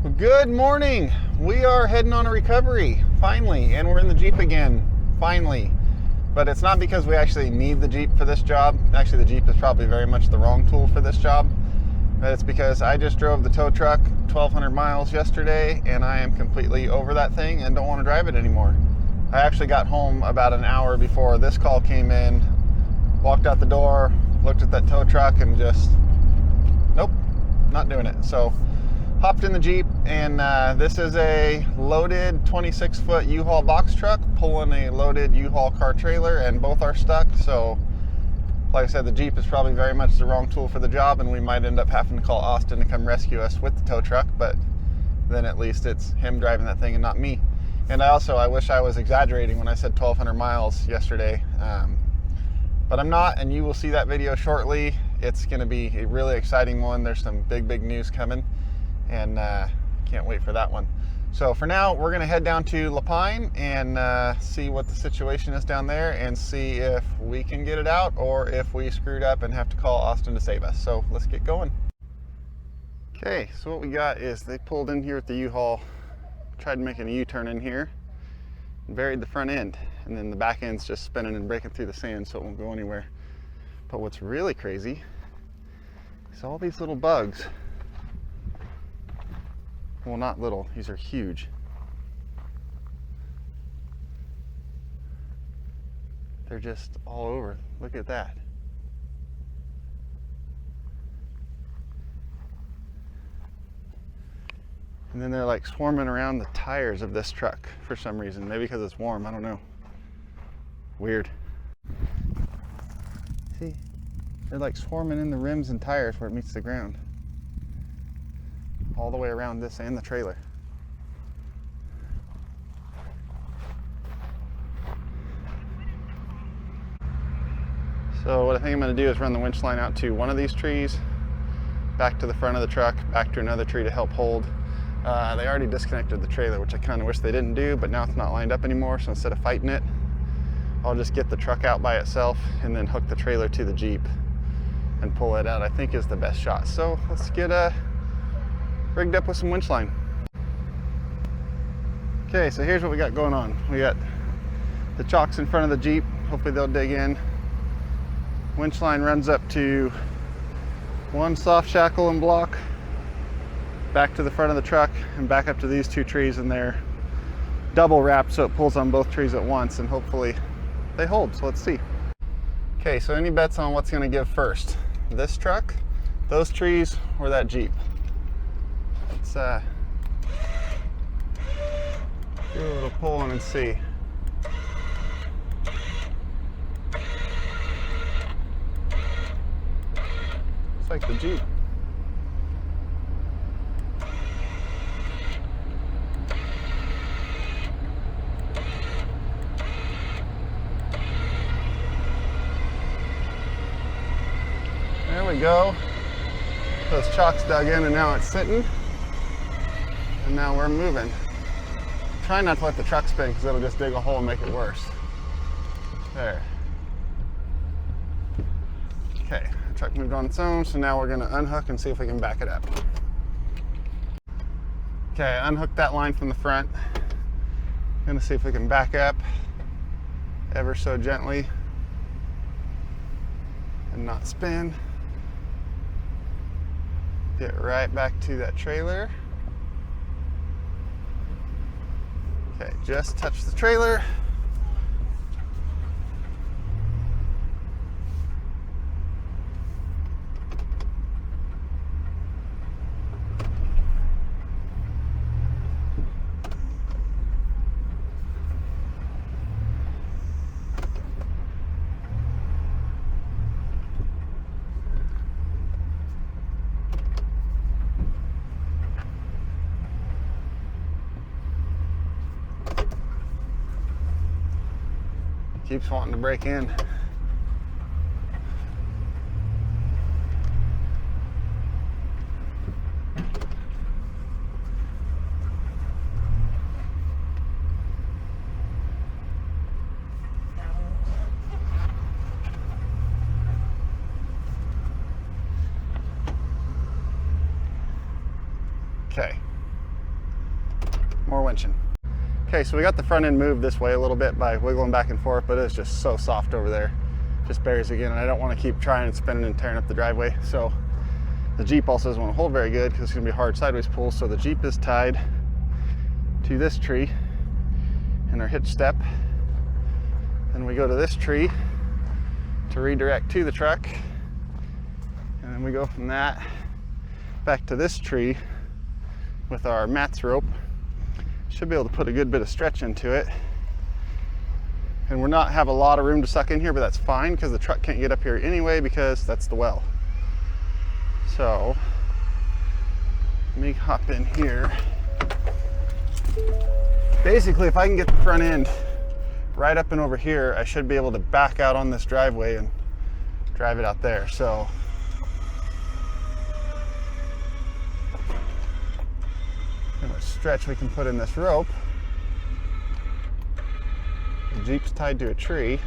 Well, good morning. We are heading on a recovery, finally, and we're in the Jeep again, finally. But it's not because we actually need the Jeep for this job. Actually, the Jeep is probably very much the wrong tool for this job. But it's because I just drove the tow truck 1,200 miles yesterday, and I am completely over that thing and don't want to drive it anymore. I actually got home about an hour before this call came in, walked out the door, looked at that tow truck, and just, nope, not doing it. So hopped in the Jeep, and this is a loaded 26-foot U-Haul box truck pulling a loaded U-Haul car trailer, and both are stuck. So like I said, the Jeep is probably very much the wrong tool for the job, and we might end up having to call Austin to come rescue us with the tow truck, but then at least it's him driving that thing and not me. And I wish I was exaggerating when I said 1,200 miles yesterday, but I'm not, and you will see that video shortly. It's going to be a really exciting one. There's some big news coming, and can't wait for that one. So for now, we're going to head down to La Pine and see what the situation is down there and see if we can get it out or if we screwed up and have to call Austin to save us. So let's get going. Okay, so what we got is they pulled in here at the U-Haul, tried making a U-turn in here, and buried the front end, and then the back end's just spinning and breaking through the sand, so it won't go anywhere. But what's really crazy is all these little bugs. Well, not little, these are huge. They're just all over. Look at that. And then they're like swarming around the tires of this truck for some reason. Maybe because it's warm, I don't know. Weird. See, they're like swarming in the rims and tires where it meets the ground. All the way around this and the trailer. So what I think I'm going to do is run the winch line out to one of these trees, back to the front of the truck, back to another tree to help hold. They already disconnected the trailer, which I kind of wish they didn't do, but now it's not lined up anymore, so instead of fighting it, I'll just get the truck out by itself and then hook the trailer to the Jeep and pull it out. I think is the best shot. So let's get rigged up with some winch line. Okay, so here's what we got going on. We got the chocks in front of the Jeep. Hopefully they'll dig in. Winch line runs up to one soft shackle and block, back to the front of the truck, and back up to these two trees, and they're double wrapped so it pulls on both trees at once, and hopefully they hold. So let's see. Okay, so any bets on what's going to give first? This truck, those trees, or that Jeep? Let's do a little pulling and see. Looks like the Jeep. There we go. Those chocks dug in and now it's sitting. And now we're moving. Try not to let the truck spin because it'll just dig a hole and make it worse. There. Okay, the truck moved on its own, so now we're going to unhook and see if we can back it up. Okay, I unhooked that line from the front. Going to see if we can back up ever so gently and not spin. Get right back to that trailer. Okay, just touch the trailer. Keeps wanting to break in. Okay, more winching. Okay, so we got the front end moved this way a little bit by wiggling back and forth, but it's just so soft over there. Just bears again, and I don't want to keep trying and spinning and tearing up the driveway. So the Jeep also doesn't want to hold very good because it's going to be a hard sideways pull. So the Jeep is tied to this tree in our hitch step. Then we go to this tree to redirect to the truck. And then we go from that back to this tree with our mats rope. Should be able to put a good bit of stretch into it. And we're not have a lot of room to suck in here, but that's fine because the truck can't get up here anyway because that's the well. So let me hop in here. Basically, if I can get the front end right up and over here, I should be able to back out on this driveway and drive it out there. So how much stretch we can put in this rope. The Jeep's tied to a tree.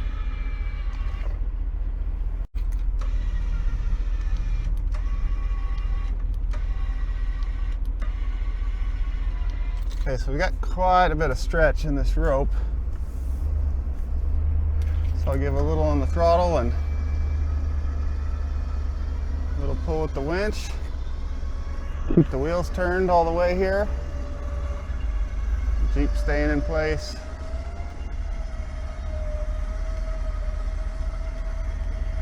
Okay, so we got quite a bit of stretch in this rope. So I'll give a little on the throttle and a little pull with the winch. Keep the wheels turned all the way here. Jeep staying in place.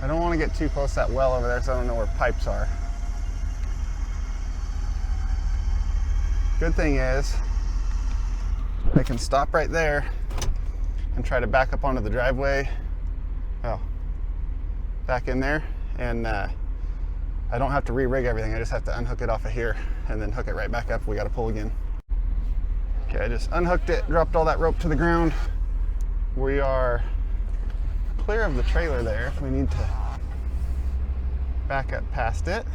I don't want to get too close to that well over there, so I don't know where pipes are. Good thing is I can stop right there and try to back up onto the driveway. Oh, back in there, and I don't have to re-rig everything. I just have to unhook it off of here and then hook it right back up. We got to pull again. Okay, I just unhooked it, dropped all that rope to the ground. We are clear of the trailer there if we need to back up past it.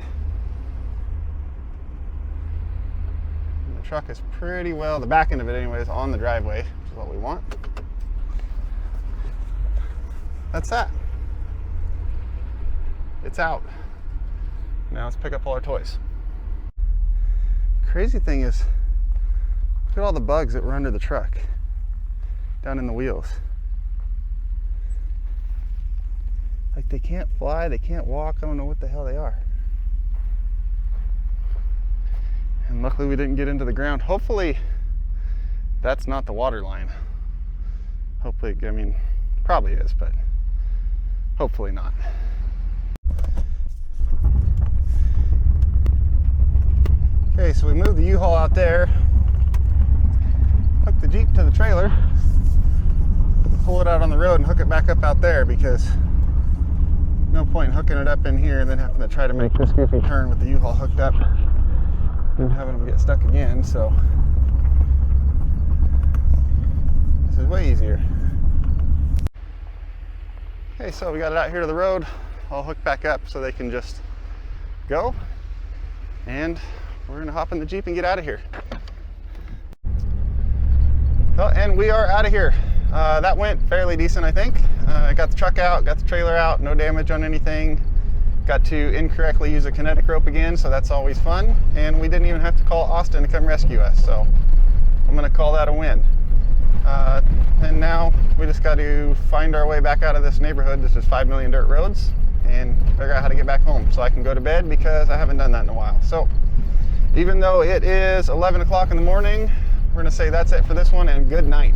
And the truck is pretty well, the back end of it anyway, is on the driveway, which is what we want. That's that. It's out. Now let's pick up all our toys. Crazy thing is, look at all the bugs that were under the truck, down in the wheels. Like they can't fly, they can't walk, I don't know what the hell they are. And luckily we didn't get into the ground. Hopefully that's not the water line. Hopefully, I mean, probably is, but hopefully not. Okay, so we moved the U-Haul out there, hooked the Jeep to the trailer, pull it out on the road and hook it back up out there because no point in hooking it up in here and then having to try to make this goofy turn with the U-Haul hooked up and having them get stuck again. So this is way easier. Okay, so we got it out here to the road, all hooked back up so they can just go, and we're gonna hop in the Jeep and get out of here. Well, and we are out of here. That went fairly decent, I think. I got the truck out, got the trailer out, no damage on anything. Got to incorrectly use a kinetic rope again, so that's always fun. And we didn't even have to call Austin to come rescue us, so I'm gonna call that a win. And now we just got to find our way back out of this neighborhood. This is 5 million dirt roads, and figure out how to get back home so I can go to bed because I haven't done that in a while. So even though it is 11 o'clock in the morning, we're gonna say that's it for this one, and good night.